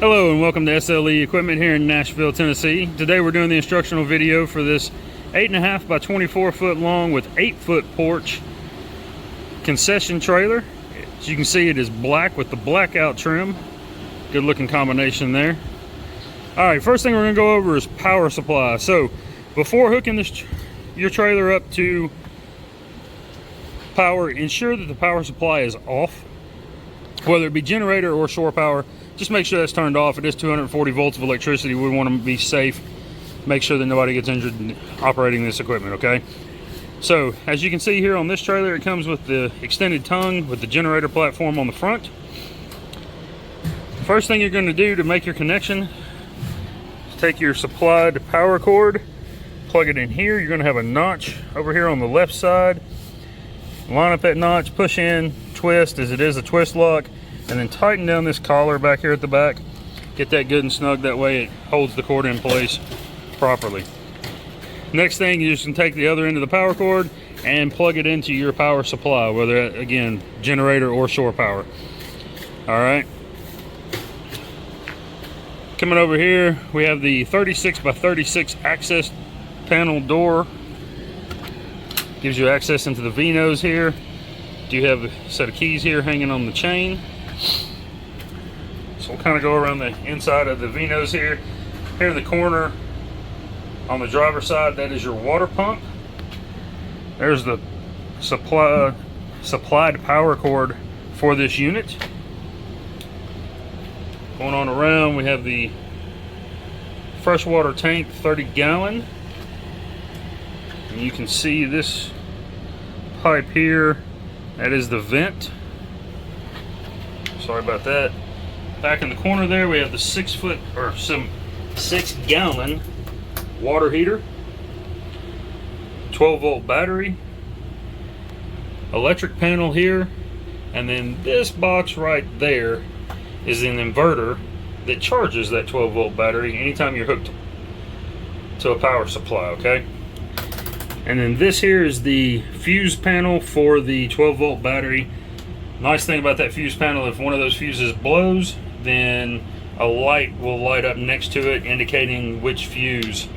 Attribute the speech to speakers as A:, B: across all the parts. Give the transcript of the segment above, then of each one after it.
A: Hello and welcome to SLE Equipment here in Nashville, Tennessee. Today we're doing the instructional video for this 8.5 by 24 foot long with 8 foot porch concession trailer. As you can see, it is black with the blackout trim. Good looking combination there. Alright, first thing we're going to go over is power supply. So before hooking your trailer up to power, ensure that the power supply is off, whether it be generator or shore power. Just make sure that's turned off. It is 240 volts of electricity. We want to be safe. Make sure that nobody gets injured operating this equipment, okay? So, as you can see here on this trailer, it comes with the extended tongue with the generator platform on the front. First thing you're going to do to make your connection is take your supplied power cord, plug it in here. You're going to have a notch over here on the left side. Line up that notch, push in, twist, as it is a twist lock, and then tighten down this collar back here at the back. Get that good and snug, that way it holds the cord in place properly. Next thing, you just can take the other end of the power cord and plug it into your power supply, whether, again, generator or shore power. Alright. Coming over here, we have the 36 by 36 access panel door. Gives you access into the V-nose here. You have a set of keys here hanging on the chain. So we'll kind of go around the inside of the V-nose here. Here in the corner on the driver's side, that is your water pump. There's the supplied power cord for this unit. Going on around, we have the freshwater tank, 30 gallon. And you can see this pipe here, that is the vent. Sorry about that. Back in the corner there, we have the 6 gallon water heater, 12 volt battery, electric panel here, and then this box right there is an inverter that charges that 12 volt battery anytime you're hooked to a power supply, okay? And then this here is the fuse panel for the 12 volt battery. Nice thing about that fuse panel, if one of those fuses blows, then a light will light up next to it indicating which fuse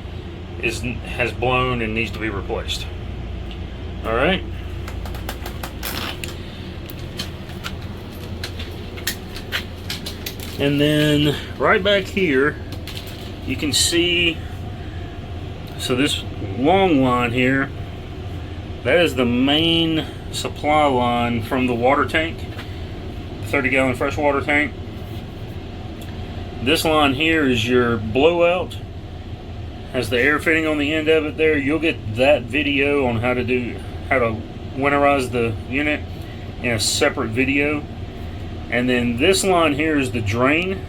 A: has blown and needs to be replaced. Alright. And then right back here you can see, so this long line here, that is the main supply line from the water tank, 30 gallon freshwater tank. This line here is your blowout, has the air fitting on the end of it there. You'll get that video on how to winterize the unit in a separate video. And then this line here is the drain,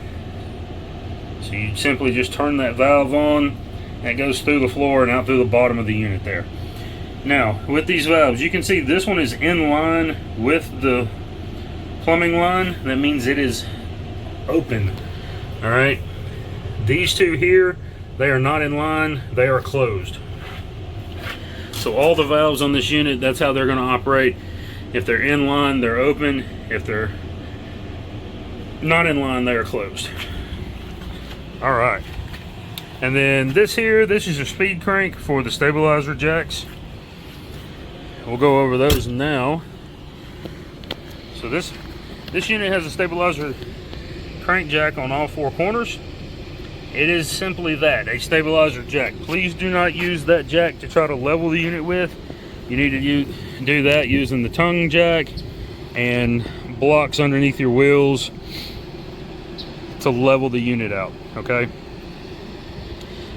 A: so you simply just turn that valve on and it goes through the floor and out through the bottom of the unit there. Now, with these valves, you can see this one is in line with the plumbing line. That means it is open. Alright. These two here, they are not in line, they are closed. So all the valves on this unit, that's how they're going to operate. If they're in line, they're open. If they're not in line, they are closed. Alright. And then this here, this is your speed crank for the stabilizer jacks. We'll go over those now. So this unit has a stabilizer crank jack on all 4 corners. It is simply that, a stabilizer jack. Please do not use that jack to try to level the unit with. You need to do that using the tongue jack and blocks underneath your wheels to level the unit out, okay?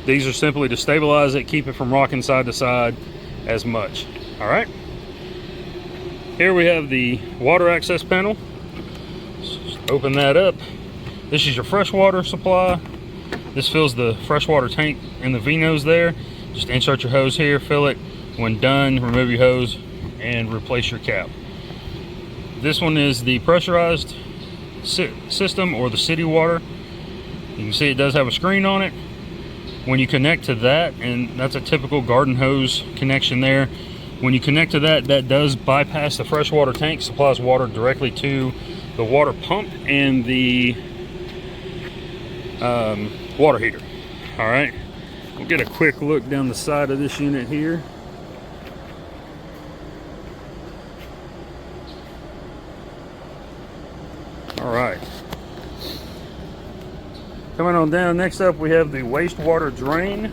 A: These are simply to stabilize it, keep it from rocking side to side as much. All right. Here we have the water access panel. Just open that up. This is your freshwater supply. This fills the freshwater tank in the V-nose there. Just insert your hose here, fill it. When done, remove your hose and replace your cap. This one is the pressurized system, or the city water. You can see it does have a screen on it. When you connect to that, and that's a typical garden hose connection there, when you connect to that, that does bypass the freshwater tank, supplies water directly to the water pump and the water heater. All right, we'll get a quick look down the side of this unit here. All right, coming on down, next up we have the wastewater drain.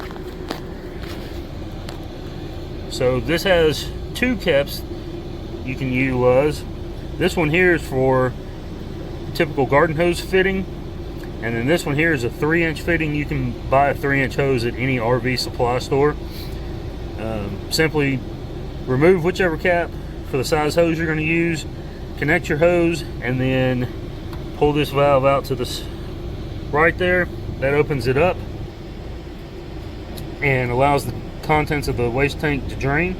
A: So this has two caps you can utilize. This one here is for typical garden hose fitting, and then this one here is a 3-inch fitting. You can buy a 3-inch hose at any RV supply store. Simply remove whichever cap for the size hose you're going to use, connect your hose, and then pull this valve out to this right there. That opens it up and allows the contents of the waste tank to drain.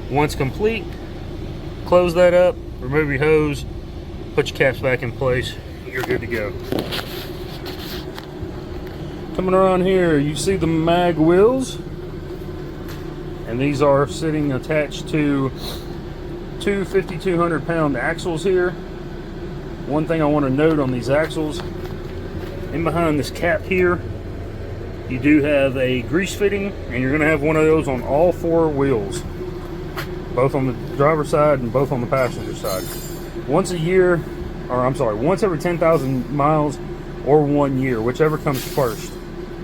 A: Once complete, close that up, remove your hose, put your caps back in place, you're good to go. Coming around here, you see the mag wheels, and these are sitting attached to two 5,200 pound axles here. One thing I want to note on these axles, in behind this cap here, you do have a grease fitting, and you're going to have one of those on all 4 wheels, both on the driver's side and both on the passenger side. Once a year, or I'm sorry, once every 10,000 miles or 1 year, whichever comes first,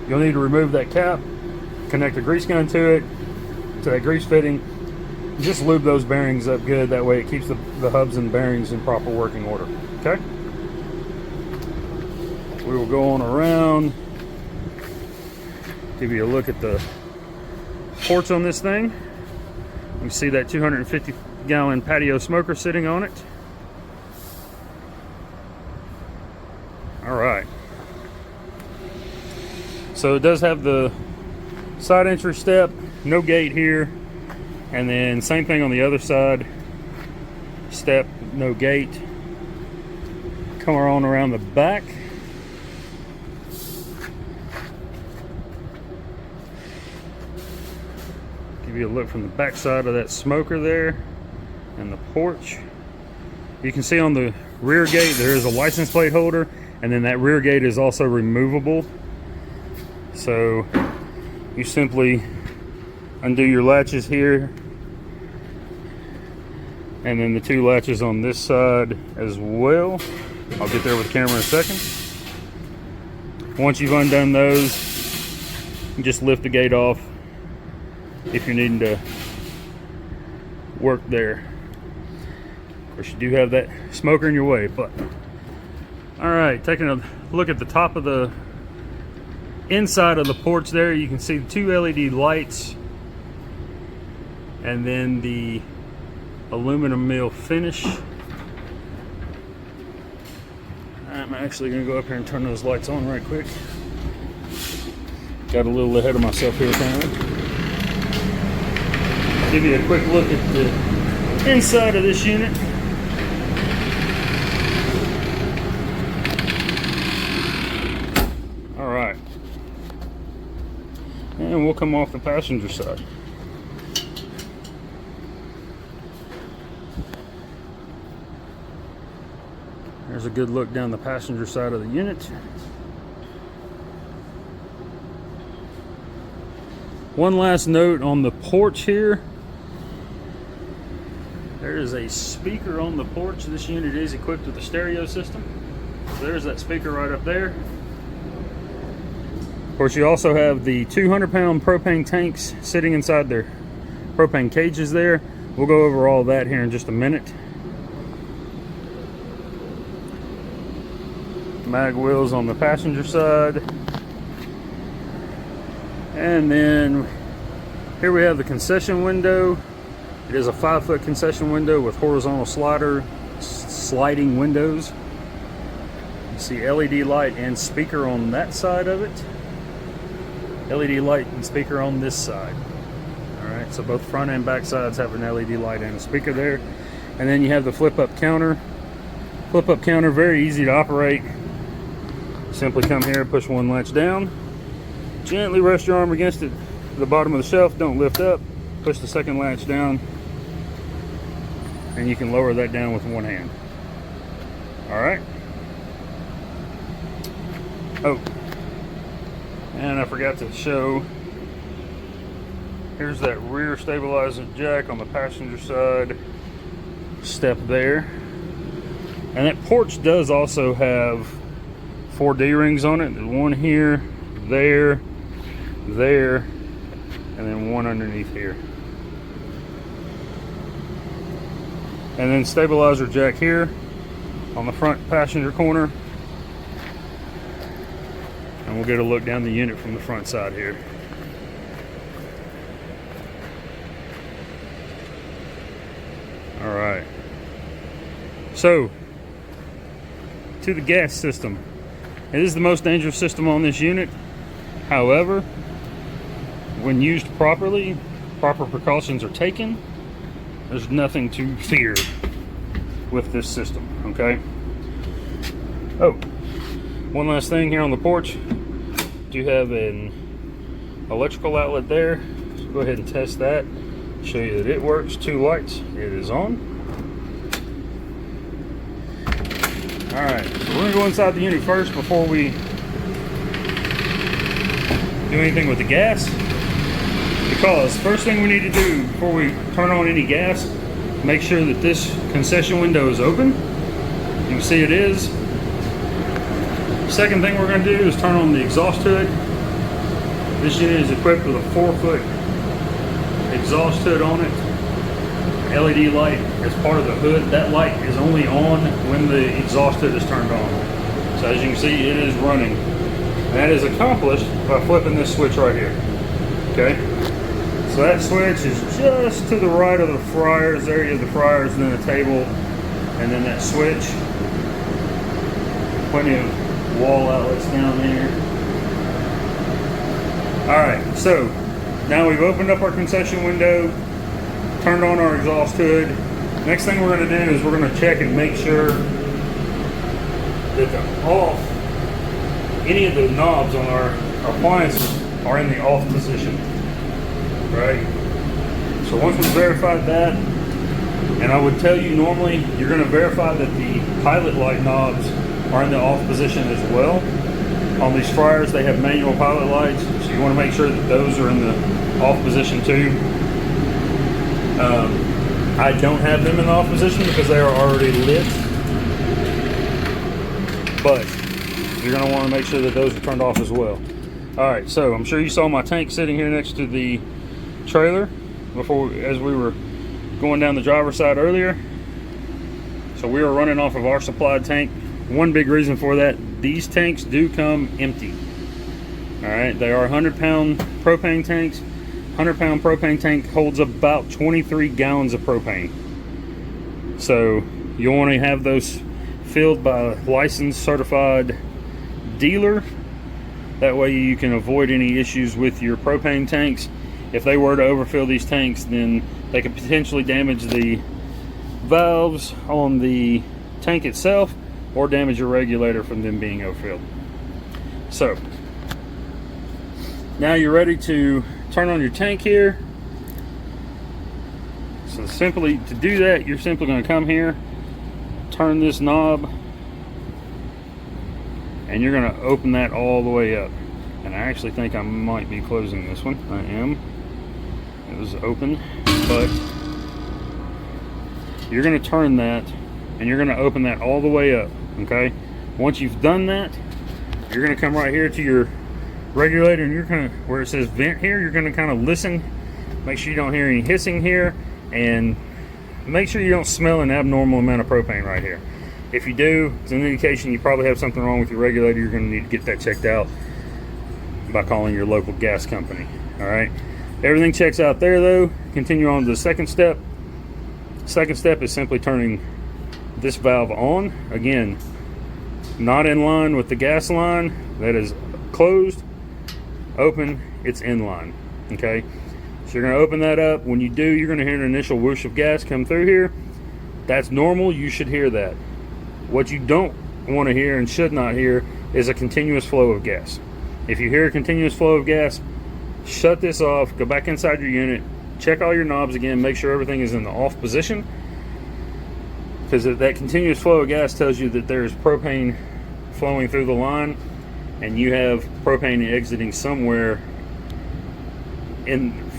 A: you'll need to remove that cap, connect a grease gun to it, to that grease fitting. Just lube those bearings up good, that way it keeps the hubs and bearings in proper working order. Okay, we will go on around, give you a look at the porch on this thing. You see that 250 gallon patio smoker sitting on it. All right, so it does have the side entry step, no gate here, and then same thing on the other side, step, no gate. Come on around the back. Give you a look from the back side of that smoker there and the porch. You can see on the rear gate there is a license plate holder, and then that rear gate is also removable. So you simply undo your latches here, and then the 2 latches on this side as well. I'll get there with the camera in a second. Once you've undone those, you just lift the gate off if you're needing to work there. Of course, you do have that smoker in your way, but all right, taking a look at the top of the inside of the porch there, you can see the 2 LED lights and then the aluminum mill finish. I'm actually going to go up here and turn those lights on right quick. Got a little ahead of myself here apparently. Give you a quick look at the inside of this unit. All right, and we'll come off the passenger side. There's a good look down the passenger side of the unit. One last note on the porch here. There is a speaker on the porch. This unit is equipped with a stereo system. So there's that speaker right up there. Of course, you also have the 200-pound propane tanks sitting inside their propane cages there. We'll go over all that here in just a minute. Mag wheels on the passenger side, and then here we have the concession window. It is a 5-foot concession window with horizontal sliding windows. You see LED light and speaker on that side of it, LED light and speaker on this side. All right, so both front and back sides have an LED light and a speaker there. And then you have the flip-up counter. Flip-up counter, very easy to operate. Simply come here, push one latch down, gently rest your arm against it, the bottom of the shelf, don't lift up, push the second latch down, and you can lower that down with one hand. All right. Oh, And I forgot to show, here's that rear stabilizing jack on the passenger side, step there. And that porch does also have 4 D-rings on it. There's one here, there, and then one underneath here. And then stabilizer jack here on the front passenger corner. And we'll get a look down the unit from the front side here. All right. So, to the gas system. It is the most dangerous system on this unit. However, when used properly, proper precautions are taken, there's nothing to fear with this system, okay? Oh, one last thing here on the porch. Do have an electrical outlet there. So go ahead and test that. Show you that it works. 2 lights. It is on. Alright, so we're going to go inside the unit first before we do anything with the gas. Because first thing we need to do before we turn on any gas, make sure that this concession window is open. You can see it is. Second thing we're going to do is turn on the exhaust hood. This unit is equipped with a 4-foot exhaust hood on it. LED light as part of the hood. That light is only on when the exhaust hood is turned on. So as you can see, it is running. And that is accomplished by flipping this switch right here. Okay? So that switch is just to the right of the fryers. There you have the fryers and then a table. And then that switch. Plenty of wall outlets down there. Alright, so now we've opened up our concession window, turned on our exhaust hood. Next thing we're going to do is we're going to check and make sure that any of the knobs on our appliances are in the off position. Right? So once we've verified that, and I would tell you normally you're going to verify that the pilot light knobs are in the off position as well. On these fryers they have manual pilot lights, so you want to make sure that those are in the off position too. I don't have them in the off position because they are already lit, but you're going to want to make sure that those are turned off as well. Alright, so I'm sure you saw my tank sitting here next to the trailer as we were going down the driver's side earlier. So we are running off of our supplied tank. One big reason for that, these tanks do come empty. Alright, they are 100-pound propane tanks. 100-pound propane tank holds about 23 gallons of propane. So you'll want to have those filled by a licensed, certified dealer. That way you can avoid any issues with your propane tanks. If they were to overfill these tanks, then they could potentially damage the valves on the tank itself or damage your regulator from them being overfilled. So now you're ready to turn on your tank here. So simply to do that, you're simply going to come here, turn this knob, and you're going to open that all the way up. And I actually think I might be closing this one. I am. It was open, but you're going to turn that and you're going to open that all the way up. Okay, once you've done that, you're going to come right here to your regulator, and you're going to, where it says vent here, you're going to kind of listen, make sure you don't hear any hissing here, and make sure you don't smell an abnormal amount of propane right here. If you do, it's an indication you probably have something wrong with your regulator. You're going to need to get that checked out by calling your local gas company. All right, everything checks out there though. Continue on to the second step. Second step is simply turning this valve on. Again, not in line with the gas line. That is closed. Open, it's in line. Okay, so you're going to open that up. When you do, you're going to hear an initial whoosh of gas come through here. That's normal. You should hear that. What you don't want to hear and should not hear is a continuous flow of gas. If you hear a continuous flow of gas, shut this off, go back inside your unit, check all your knobs again, make sure everything is in the off position, because that continuous flow of gas tells you that there's propane flowing through the line. and you have propane exiting somewhere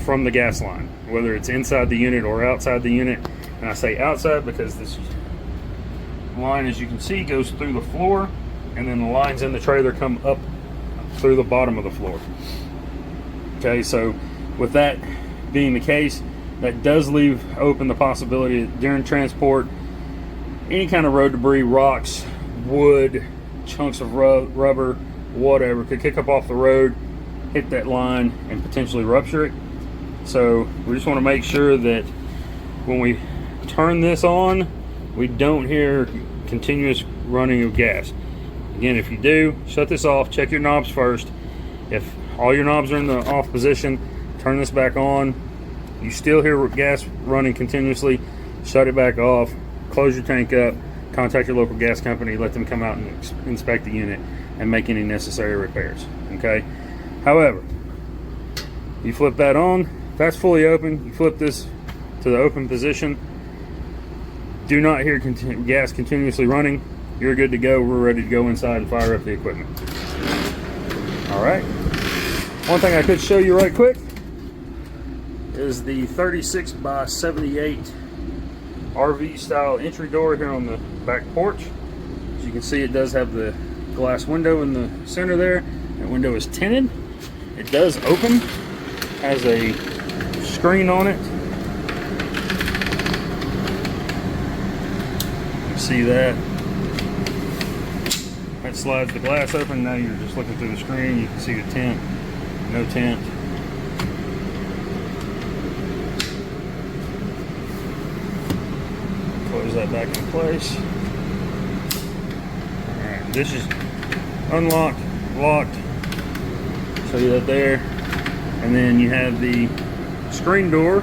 A: from the gas line, whether it's inside the unit or outside the unit. And I say outside because this line, as you can see, goes through the floor, and then the lines in the trailer come up through the bottom of the floor. Okay, so with that being the case, that does leave open the possibility that during transport, any kind of road debris, rocks, wood, chunks of rubber, whatever, could kick up off the road, hit that line, and potentially rupture it. So we just want to make sure that when we turn this on, we don't hear continuous running of gas. Again, if you do, shut this off, check your knobs first. If all your knobs are in the off position, turn this back on. You still hear gas running continuously, shut it back off, close your tank up, contact your local gas company, let them come out and inspect the unit and make any necessary repairs. Okay. However, you flip that on, that's fully open, you flip this to the open position, do not hear gas continuously running, you're good to go. We're ready to go inside and fire up the equipment. Alright, one thing I could show you right quick is the 36 by 78 RV style entry door here on the back porch. As you can see, it does have the glass window in the center there. That window is tinted. It does open, has a screen on it. You see that? That slides the glass open. Now you're just looking through the screen. You can see the tent, no tent. Close that back in place. Alright, this is unlocked, locked. Show you that there. And then you have the screen door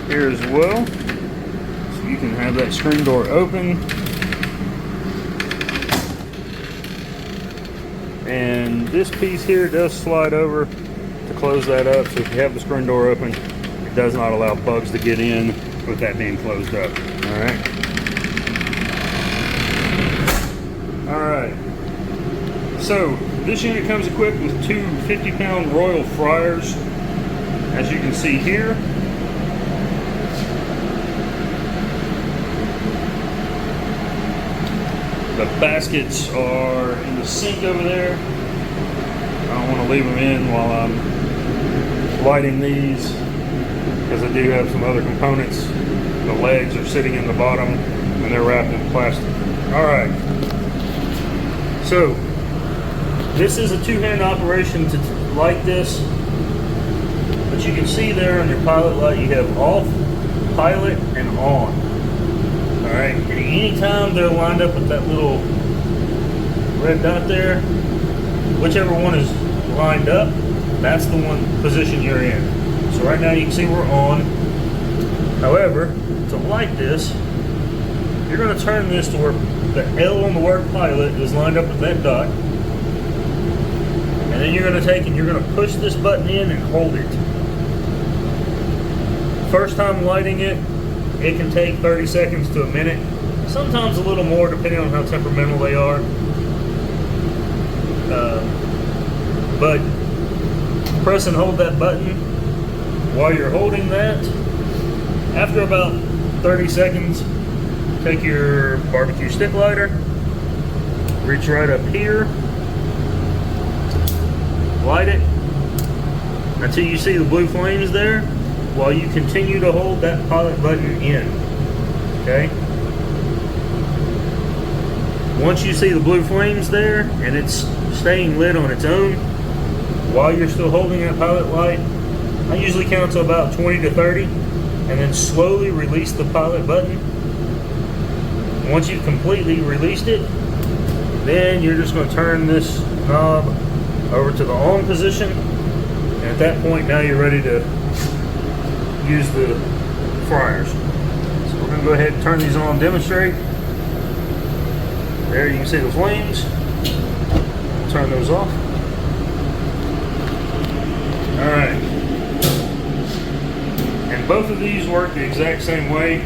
A: here as well. So you can have that screen door open. And this piece here does slide over to close that up. So if you have the screen door open, it does not allow bugs to get in with that being closed up. Alright. Alright. So this unit comes equipped with two 50-pound Royal fryers, as you can see here. The baskets are in the sink over there. I don't want to leave them in while I'm lighting these, because I do have some other components. The legs are sitting in the bottom and they're wrapped in plastic. Alright. So this is a two-hand operation to light this, but you can see there on your pilot light you have off, pilot, and on. Alright, and anytime they're lined up with that little red dot there, whichever one is lined up, that's the one position you're in. So right now you can see we're on. However, to light this, you're going to turn this to where the L on the word pilot is lined up with that dot. And then you're going to take and you're going to push this button in and hold it. First time lighting it, it can take 30 seconds to a minute. Sometimes a little more depending on how temperamental they are. But press and hold that button. While you're holding that, after about 30 seconds, take your barbecue stick lighter, reach right up here, light it until you see the blue flames there, while you continue to hold that pilot button in. Okay? Once you see the blue flames there and it's staying lit on its own, while you're still holding that pilot light, I usually count to about 20 to 30 and then slowly release the pilot button. Once you've completely released it, then you're just going to turn this knob over to the on position, and at that point now you're ready to use the fryers. So we're going to go ahead and turn these on and demonstrate. There you can see the flames. We'll turn those off. Alright. And both of these work the exact same way.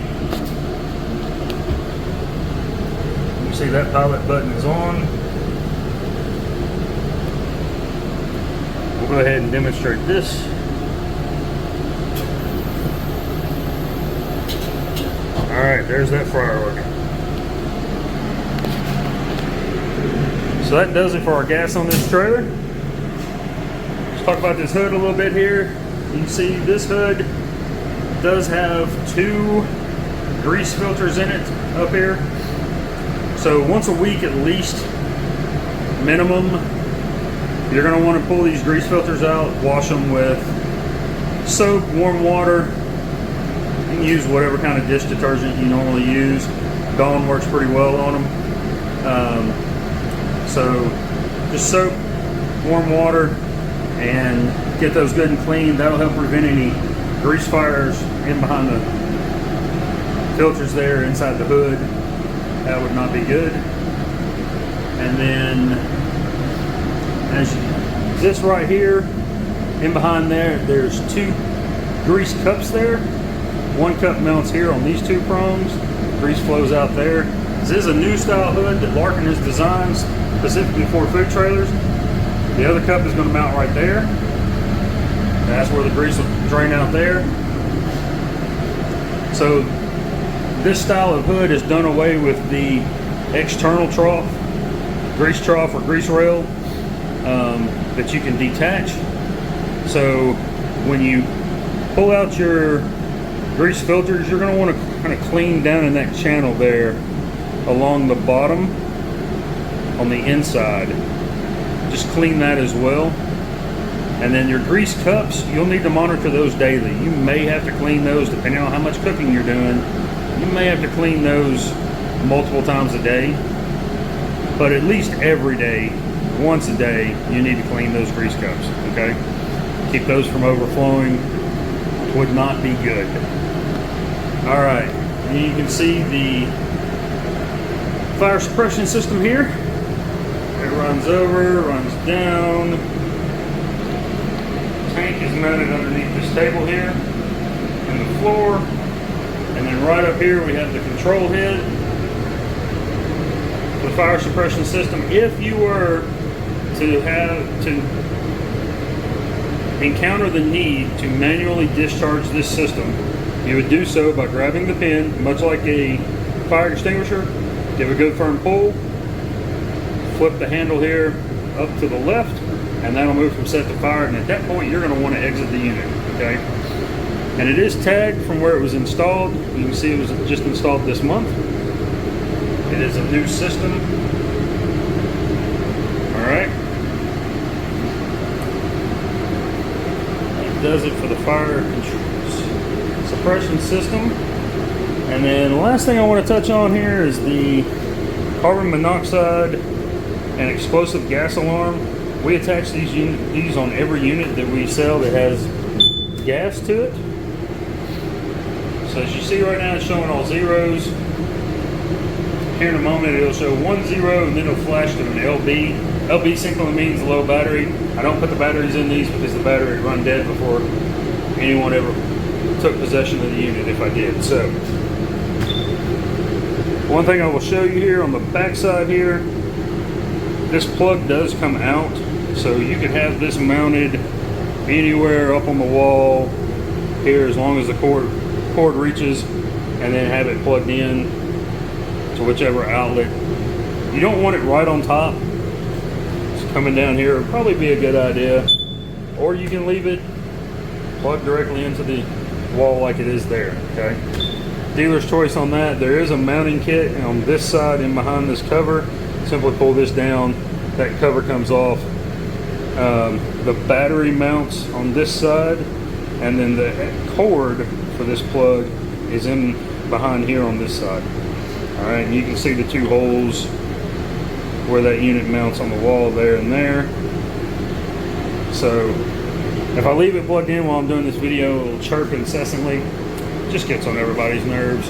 A: You see that pilot button is on. we'll go ahead and demonstrate this. Alright, there's that fryer working. So that does it for our gas on this trailer. Let's talk about this hood a little bit here. You can see this hood does have 2 grease filters in it up here. So once a week at least, minimum, you're going to want to pull these grease filters out, wash them with soap, warm water. You can use whatever kind of dish detergent you normally use. Dawn works pretty well on them. So just soap, warm water, and get those good and clean. That'll help prevent any grease fires in behind the filters there inside the hood. That would not be good. And then this right here, in behind there, there's 2 grease cups there. 1 cup mounts here on these 2 prongs. Grease flows out there. This is a new style hood that Larkin has designed specifically for food trailers. The other cup is going to mount right there. That's where the grease will drain out there. So this style of hood has done away with the external trough, grease trough or grease rail that you can detach. So when you pull out your grease filters, you're going to want to kind of clean down in that channel there along the bottom on the inside. Just clean that as well. And then your grease cups, you'll need to monitor those daily. You may have to clean those depending on how much cooking you're doing. You may have to clean those multiple times a day, but at least every day, once a day, you need to clean those grease cups, okay? Keep those from overflowing. Would not be good. All right, and you can see the fire suppression system here. It runs over, runs down. Tank is mounted underneath this table here and the floor. And then right up here we have the control head for the fire suppression system. If you were to encounter the need to manually discharge this system, you would do so by grabbing the pin, much like a fire extinguisher. Give a good firm pull, flip the handle here up to the left, and that'll move from set to fire. And at that point, you're going to want to exit the unit, okay? And it is tagged from where it was installed. You can see it was just installed this month. It is a new system. All right. It does it for the fire suppression system. And then the last thing I want to touch on here is the carbon monoxide and explosive gas alarm. We attach these on every unit that we sell that has gas to it. So as you see right now, it's showing all zeros. Here in a moment, it'll show 1 0, and then it'll flash to an LB. LB simply means low battery. I don't put the batteries in these because the battery would run dead before anyone ever took possession of the unit if I did. So one thing I will show you here on the back side here, this plug does come out, so you can have this mounted anywhere up on the wall here as long as the cord reaches, and then have it plugged in to whichever outlet. You don't want it right on top. It's coming down here would probably be a good idea, or you can leave it plugged directly into the wall like it is there, okay? Dealer's choice on that. There is a mounting kit on this side and behind this cover. Simply pull this down, that cover comes off. The battery mounts on this side, and then the cord for this plug is in behind here on this side. All right, and you can see the 2 holes where that unit mounts on the wall there and there. So if I leave it plugged in while I'm doing this video, it'll chirp incessantly. It just gets on everybody's nerves,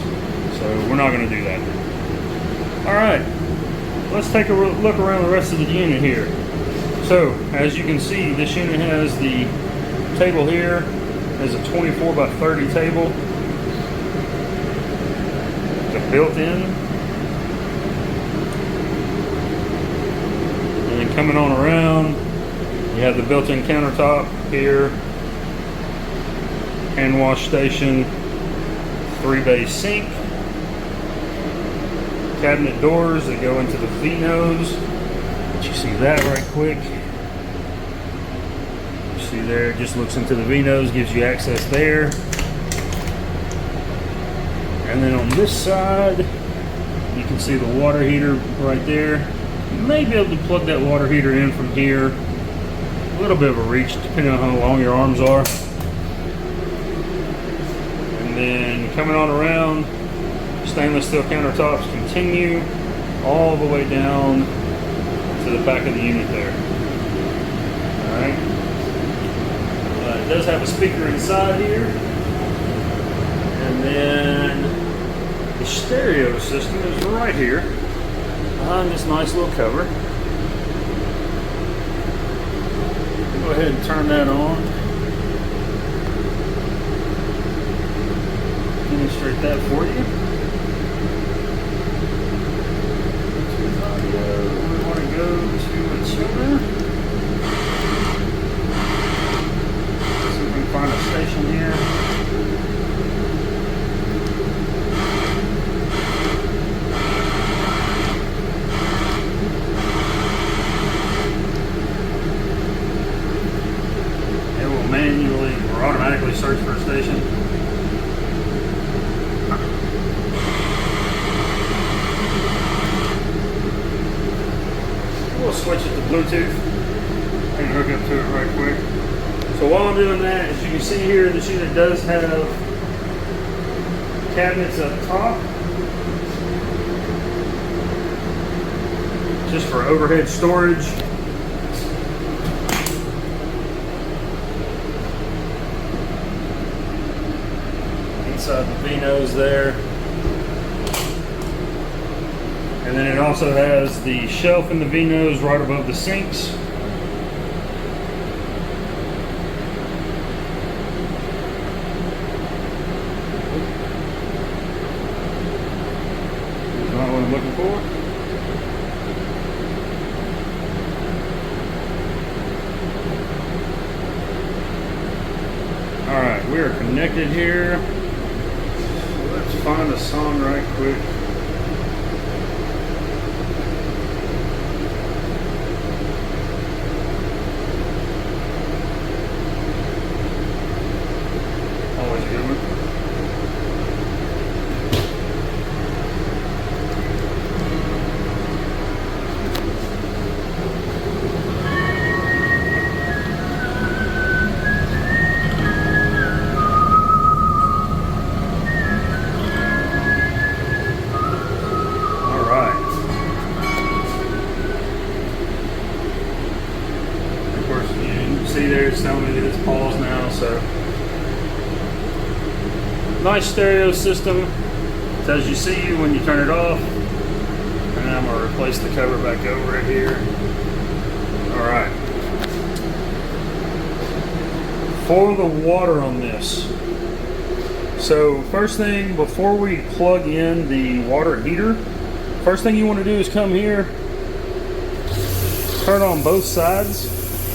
A: so we're not going to do that. All right, let's take a look around the rest of the unit here. So as you can see, this unit has the table here. It's a 24 by 30 table. It's built-in. And then coming on around, You have the built-in countertop here, hand wash station, 3-bay sink, cabinet doors that go into the V-nose. Let you see that right quick. You see there, it just looks into the V-nose, gives you access there. And then on this side, you can see the water heater right there. You may be able to plug that water heater in from here. A little bit of a reach depending on how long your arms are. And then coming on around, stainless steel countertops continue all the way down to the back of the unit there. Alright. It does have a speaker inside here. And then the stereo system is right here behind this nice little cover. Go ahead and turn that on. Demonstrate that for you. We want to go to a tuner. See if we can find a station here. Manually or automatically search for a station. We'll switch it to Bluetooth and hook up to it right quick. So while I'm doing that, as you can see here, this unit does have cabinets up top just for overhead storage. Inside the V-nose there. And then it also has the shelf in the V-nose right above the sinks. That's not what I'm looking for. Alright, we are connected here. Let's find a song right quick. Always a good one. There, it's telling me that it's paused now, so nice stereo system. Tells you see when you turn it off. And I'm going to replace the cover back over it here. Alright. For the water on this. So first thing, before we plug in the water heater, first thing you want to do is come here, turn on both sides,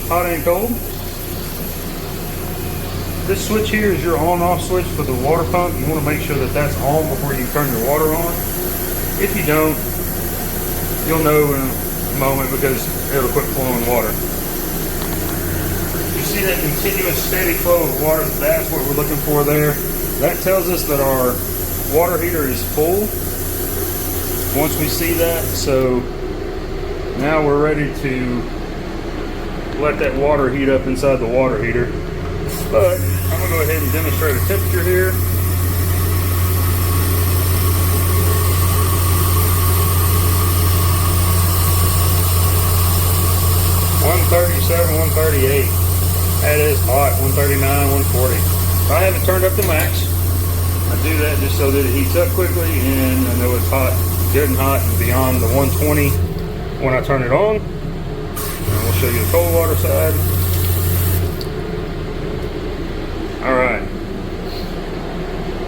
A: hot and cold. This switch here is your on-off switch for the water pump. You want to make sure that that's on before you turn your water on. If you don't, you'll know in a moment because it'll quit flowing water. You see that continuous steady flow of water? That's what we're looking for there. That tells us that our water heater is full. Once we see that, so now we're ready to let that water heat up inside the water heater. But I'm going to go ahead and demonstrate a temperature here. 137, 138. That is hot. 139, 140. I have it turned up to max. I do that just so that it heats up quickly, and I know it's hot, good and hot, and beyond the 120 when I turn it on. And we'll show you the cold water side. All right.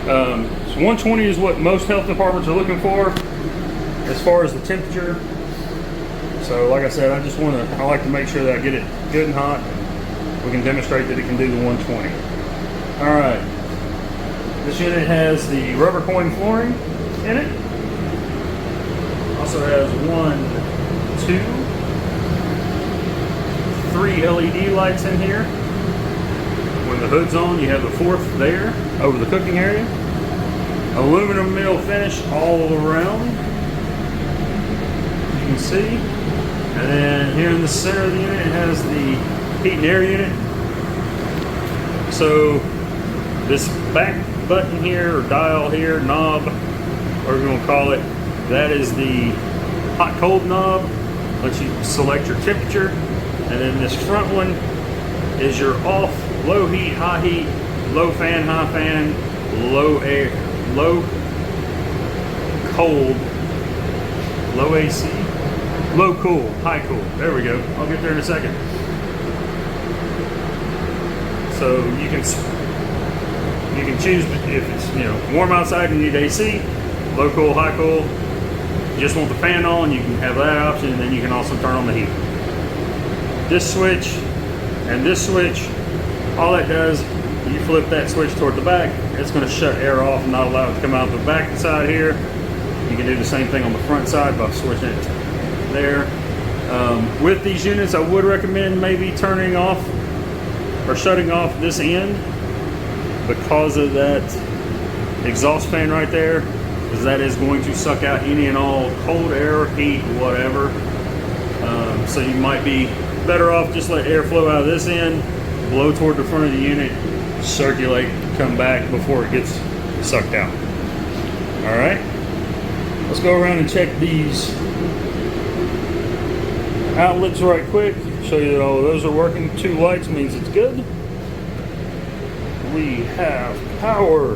A: So 120 is what most health departments are looking for as far as the temperature. So like I said, I like to make sure that I get it good and hot. We can demonstrate that it can do the 120. All right. This unit has the rubber coin flooring in it. Also has 1, 2, 3 LED lights in here. When the hood's on, you have the 4th there over the cooking area. Aluminum mill finish all around. You can see. And then here in the center of the unit, it has the heat and air unit. So this back button here, or dial here, knob, whatever you want to call it, that is the hot cold knob. Lets you select your temperature. And then this front one is your off, low heat, high heat, low fan, high fan, low air, low cold, low AC, low cool, high cool. There we go. I'll get there in a second. So you can choose if it's warm outside and you need AC, low cool, high cool. You just want the fan on, you can have that option, and then you can also turn on the heat. This switch and this switch, all that does, you flip that switch toward the back, it's going to shut air off and not allow it to come out the back side here. You can do the same thing on the front side by switching it there. With these units, I would recommend maybe turning off or shutting off this end because of that exhaust fan right there, because that is going to suck out any and all cold air, heat, whatever. So you might be better off just let air flow out of this end, blow toward the front of the unit, circulate, come back before it gets sucked out. All right, let's go around and check these outlets right quick. Show you that all of those are working. 2 lights means it's good. We have power.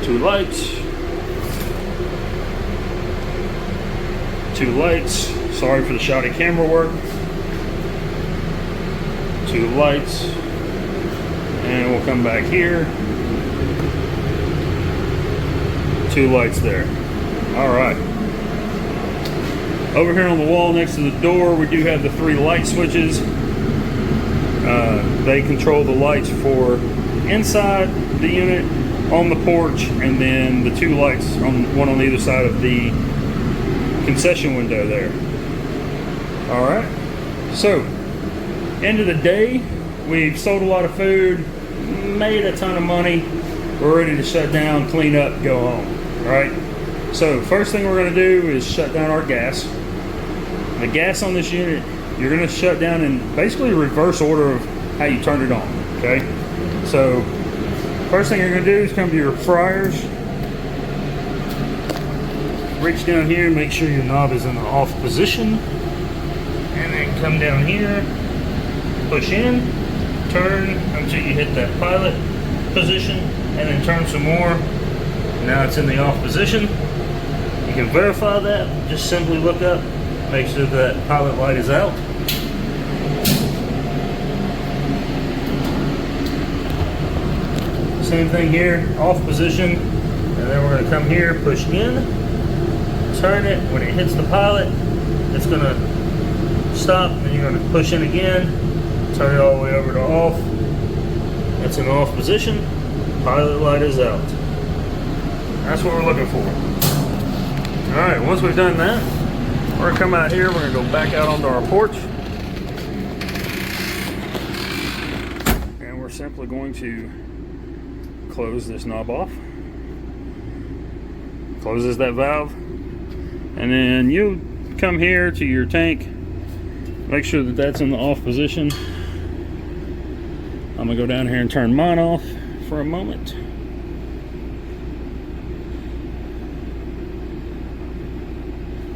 A: 2 lights. 2 lights. Sorry for the shoddy camera work. 2 lights. And we'll come back here. 2 lights there. All right. Over here on the wall next to the door, we do have the 3 light switches. They control the lights for inside the unit, on the porch, and then the 2 lights, one on either side of the concession window there. All right. So, end of the day, we've sold a lot of food, made a ton of money. We're ready to shut down, clean up, go home. All right. So first thing we're going to do is shut down our gas. The gas on this unit, you're going to shut down in basically reverse order of how you turn it on, okay? So first thing you're going to do is come to your fryers. Reach down here and make sure your knob is in the off position. And then come down here, push in, turn until you hit that pilot position, and then turn some more. Now it's in the off position. You can verify that, just simply look up, make sure that pilot light is out. Same thing here, off position, and then we're going to come here, push in, turn it. When it hits the pilot, it's going to stop, and then you're going to push in again, turn it all the way over to off. That's in off position, pilot light is out. That's what we're looking for. Alright, once we've done that, we're going to come out here, we're going to go back out onto our porch. And we're simply going to close this knob off. Closes that valve. And then you come here to your tank, make sure that that's in the off position. I'm going to go down here and turn mine off for a moment.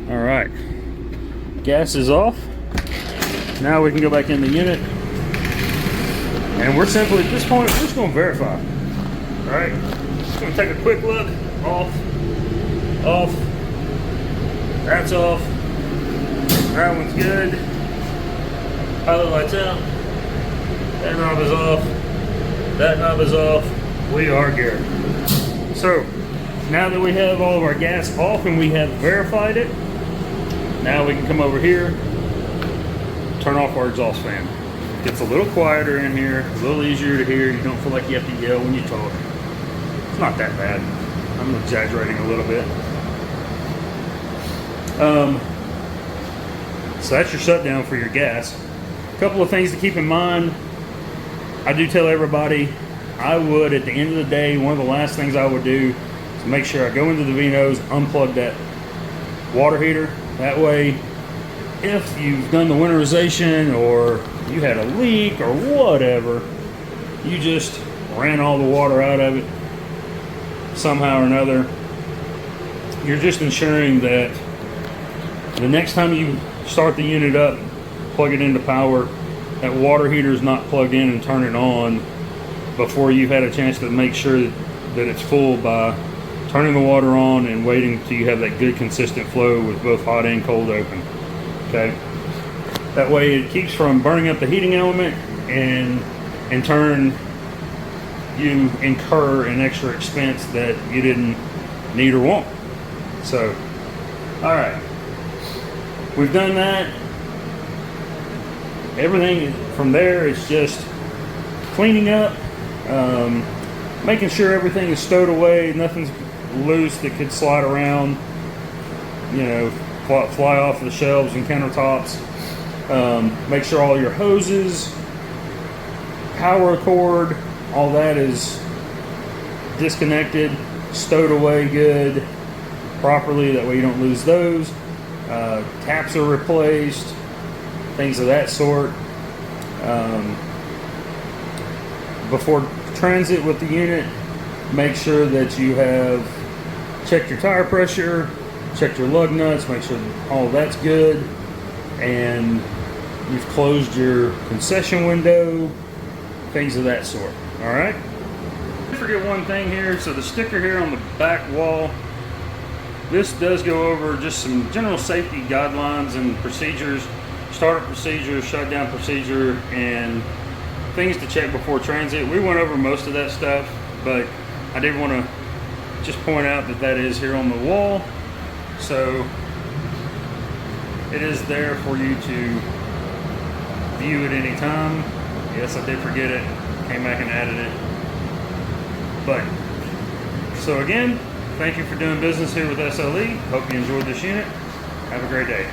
A: All right, gas is off. Now we can go back in the unit, and we're simply, at this point, we're just going to verify. All right, just going to take a quick look. Off, off, that's off, that one's good, pilot lights out, that knob is off, that knob is off. We are good. So now that we have all of our gas off and we have verified it, now we can come over here, turn off our exhaust fan. It's a little quieter in here, a little easier to hear. You don't feel like you have to yell when you talk. It's not that bad. I'm exaggerating a little bit. So that's your shutdown for your gas. A couple of things to keep in mind. I do tell everybody, I would, at the end of the day, one of the last things I would do is make sure I go into the Vinos, unplug that water heater. That way, if you've done the winterization or you had a leak or whatever, you just ran all the water out of it somehow or another. You're just ensuring that the next time you start the unit up, plug it into power, that water heater is not plugged in and turn it on before you've had a chance to make sure that it's full by turning the water on and waiting till you have that good consistent flow with both hot and cold open. Okay, that way it keeps from burning up the heating element, and in turn you incur an extra expense that you didn't need or want. So, all right, we've done that. Everything from there is just cleaning up, making sure everything is stowed away, nothing's loose that could slide around, you know, fly off the shelves and countertops. Make sure all your hoses, power cord, all that is disconnected, stowed away good, properly, that way you don't lose those. Taps are replaced, things of that sort. Before transit with the unit, make sure that you have checked your tire pressure, checked your lug nuts, make sure all that's good, and you've closed your concession window, things of that sort. All right. Don't forget one thing here. So the sticker here on the back wall, this does go over just some general safety guidelines and procedures, startup procedure, shutdown procedure, and things to check before transit. We went over most of that stuff, but I did want to just point out that that is here on the wall. So it is there for you to view at any time. Yes, I did forget it. Came back and added it. But, so again, thank you for doing business here with SLE. Hope you enjoyed this unit. Have a great day.